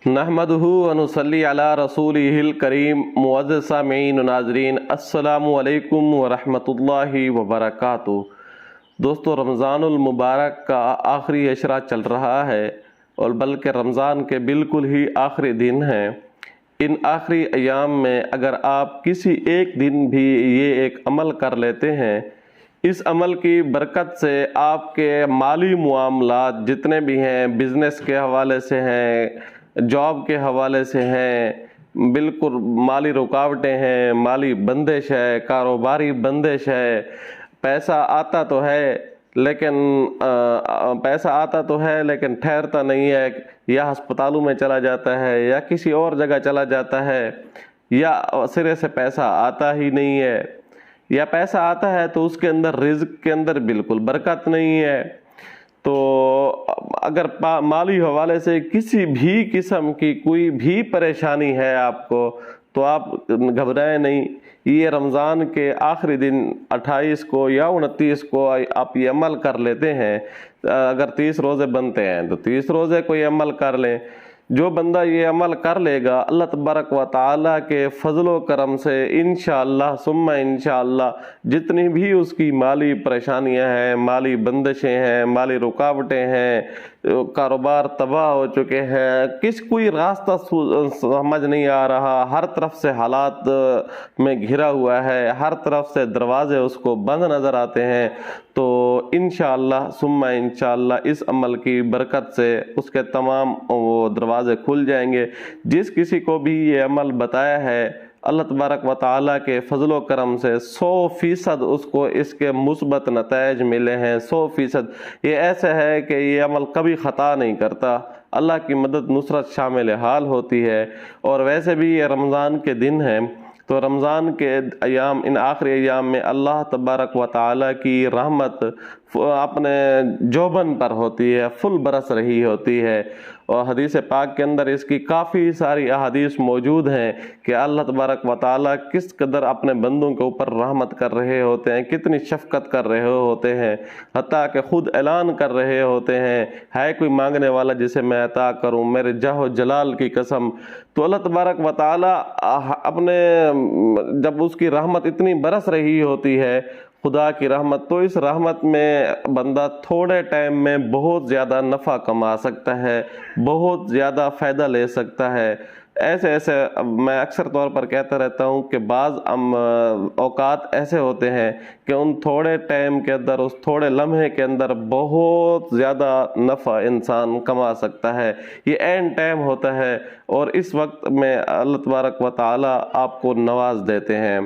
नहमदुहु व नुसल्ली अला रसूलिहिल करीम। मुअज़्ज़ज़ सामीईन व नाज़रीन, अस्सलामु अलैकुम व रहमतुल्लाहि व बरकातुहू। दोस्तों, रमज़ानुल मुबारक का आखिरी अशरा चल रहा है और बल्कि रमज़ान के बिल्कुल ही आखिरी दिन हैं। इन आखिरी अयाम में अगर आप किसी एक दिन भी ये एक अमल कर लेते हैं, इस अमल की बरकत से आपके माली मुआमलात जितने भी हैं, बिज़नेस के हवाले से हैं, जॉब के हवाले से हैं, बिल्कुल माली रुकावटें हैं, माली बंदिश है, कारोबारी बंदिश है, पैसा आता तो है लेकिन ठहरता नहीं है, या अस्पतालों में चला जाता है या किसी और जगह चला जाता है, या सिरे से पैसा आता ही नहीं है, या पैसा आता है तो उसके अंदर रिज़्क के अंदर बिल्कुल बरकत नहीं है। तो अगर माली हवाले से किसी भी किस्म की कोई भी परेशानी है आपको, तो आप घबराएं नहीं। ये रमज़ान के आखिरी दिन 28 को या 29 को आप ये अमल कर लेते हैं। अगर 30 रोज़े बनते हैं तो 30 रोज़े को ये अमल कर लें। जो बंदा ये अमल कर लेगा, अल्लाह तबारक व तआला के फजलो करम से इंशाअल्लाह सुम्मा इंशाअल्लाह जितनी भी उसकी माली परेशानियां हैं, माली बंदिशें हैं, माली रुकावटें हैं, कारोबार तबाह हो चुके हैं, कोई रास्ता समझ नहीं आ रहा, हर तरफ से हालात में घिरा हुआ है, हर तरफ से दरवाजे उसको बंद नज़र आते हैं, तो इंशाअल्लाह सुम्मा इंशाअल्लाह इस अमल की बरकत से उसके तमाम वो दरवाजे खुल जाएंगे। जिस किसी को भी ये अमल बताया है, अल्लाह तबारक व तआला के फजलो करम से 100% उसको इसके मुस्बत नताइज मिले हैं। 100% ये ऐसा है कि ये अमल कभी ख़ता नहीं करता। अल्लाह की मदद नुसरत शामिल हाल होती है। और वैसे भी ये रमज़ान के दिन हैं, तो रमज़ान के अयाम, इन आखिरी अयाम में अल्लाह तबारक व तआला की रहमत अपने जोबन पर होती है, फुल बरस रही होती है। और हदीस पाक के अंदर इसकी काफ़ी सारी अहादीस मौजूद हैं कि अल्लाह तबारक व तआला किस कदर अपने बंदों के ऊपर रहमत कर रहे होते हैं, कितनी शफ़क़त कर रहे होते हैं, हत्ता कि खुद ऐलान कर रहे होते हैं, है कोई मांगने वाला जिसे मैं अता करूं, मेरे जाहो जलाल की कसम। तो अल्लाह तबारक व तआला अपने जब उसकी रहमत इतनी बरस रही होती है, खुदा की रहमत, तो इस रहमत में बंदा थोड़े टाइम में बहुत ज़्यादा नफ़ा कमा सकता है, बहुत ज़्यादा फ़ायदा ले सकता है। ऐसे मैं अक्सर तौर पर कहता रहता हूँ कि बाज़ औकात ऐसे होते हैं कि उन थोड़े टाइम के अंदर, उस थोड़े लम्हे के अंदर बहुत ज़्यादा नफ़ा इंसान कमा सकता है। ये एंड टाइम होता है और इस वक्त में अल्लाह तबारक व तआला आपको नवाज देते हैं।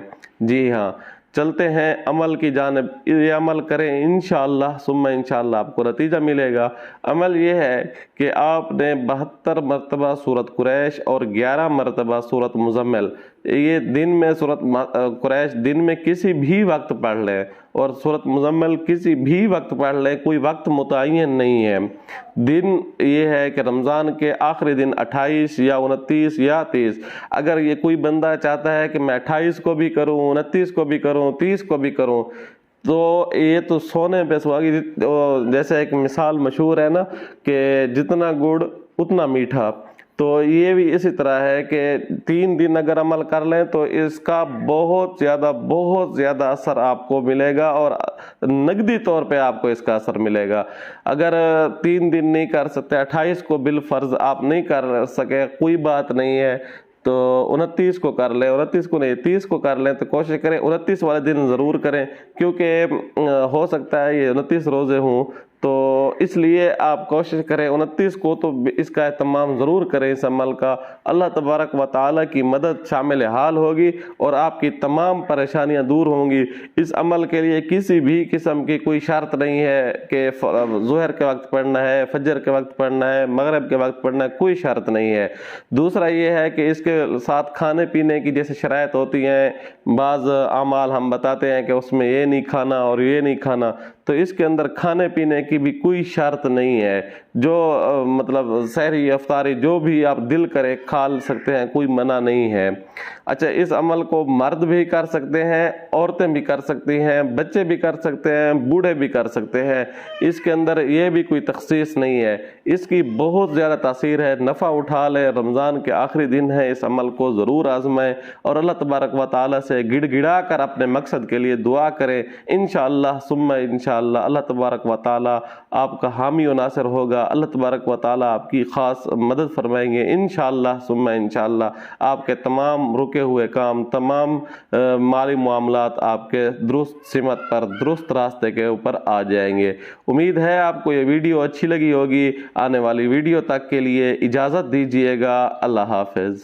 जी हाँ, चलते हैं अमल की जानिब। ये अमल करें, इंशाअल्लाह सुम्मा इंशाअल्लाह आपको नतीजा मिलेगा। अमल ये है कि आपने 72 मरतबा सूरत कुरैश और 11 मरतबा सूरत मुज़म्मिल, ये दिन में सूरत कुरैश दिन में किसी भी वक्त पढ़ लें और सूरत मुज़म्मिल किसी भी वक्त पढ़ लें, कोई वक्त मुतय्यन नहीं है। दिन ये है कि रमज़ान के आखिरी दिन 28 या 29 या 30। अगर ये कोई बंदा चाहता है कि मैं 28 को भी करूं, 29 को भी करूं, 30 को भी करूं, तो ये तो सोने पे सुहागी। जैसे एक मिसाल मशहूर है ना कि जितना गुड़ उतना मीठा, तो ये भी इसी तरह है कि 3 दिन अगर अमल कर लें तो इसका बहुत ज़्यादा असर आपको मिलेगा और नगदी तौर पे आपको इसका असर मिलेगा। अगर 3 दिन नहीं कर सकते, 28 को बिल फर्ज आप नहीं कर सके, कोई बात नहीं है, तो 29 को कर लें, 29 को नहीं 30 को कर लें। तो कोशिश करें 29 वाले दिन ज़रूर करें, क्योंकि हो सकता है ये 29 रोज़े हों, तो इसलिए आप कोशिश करें 29 को तो इसका एहतमाम ज़रूर करें इस अमल का। अल्लाह तबारक व तआला की मदद शामिल हाल होगी और आपकी तमाम परेशानियां दूर होंगी। इस अमल के लिए किसी भी किस्म की कोई शर्त नहीं है कि ज़ोहर के वक्त पढ़ना है, फजर के वक्त पढ़ना है, मगरिब के वक्त पढ़ना है, कोई शर्त नहीं है। दूसरा ये है कि इसके साथ खाने पीने की जैसे शराइत होती हैं, बाज़ अमाल हम बताते हैं कि उसमें ये नहीं खाना और ये नहीं खाना, तो इसके अंदर खाने पीने की भी कोई शर्त नहीं है। جو مطلب سحری افطاری جو بھی آپ دل کرے کھا سکتے ہیں، کوئی منع نہیں ہے۔ اچھا، اس عمل کو مرد بھی کر سکتے ہیں، عورتیں بھی کر سکتی ہیں، بچے بھی کر سکتے ہیں، بوڑھے بھی کر سکتے ہیں، اس کے اندر یہ بھی کوئی تخصیص نہیں ہے۔ اس کی بہت زیادہ تاثیر ہے، نفع اٹھا لے، رمضان کے آخری دن ہے، اس عمل کو ضرور آزمائیں اور اللہ تبارک و تعالیٰ سے گڑ گڑا کر اپنے مقصد کے لیے دعا کریں۔ انشاءاللہ ثم انشاءاللہ اللہ تبارک و تعالیٰ آپ کا حامی و ناصر ہوگا، اللہ تبارک و تعالیٰ آپ کی خاص مدد فرمائیں گے انشاءاللہ ثم انشاءاللہ۔ آپ کے تمام رکے ہوئے کام، تمام مالی معاملات آپ کے درست سمت پر، درست راستے کے اوپر آ جائیں گے۔ امید ہے آپ کو یہ ویڈیو اچھی لگی ہوگی۔ آنے والی ویڈیو تک کے لیے اجازت دیجیے گا۔ اللہ حافظ۔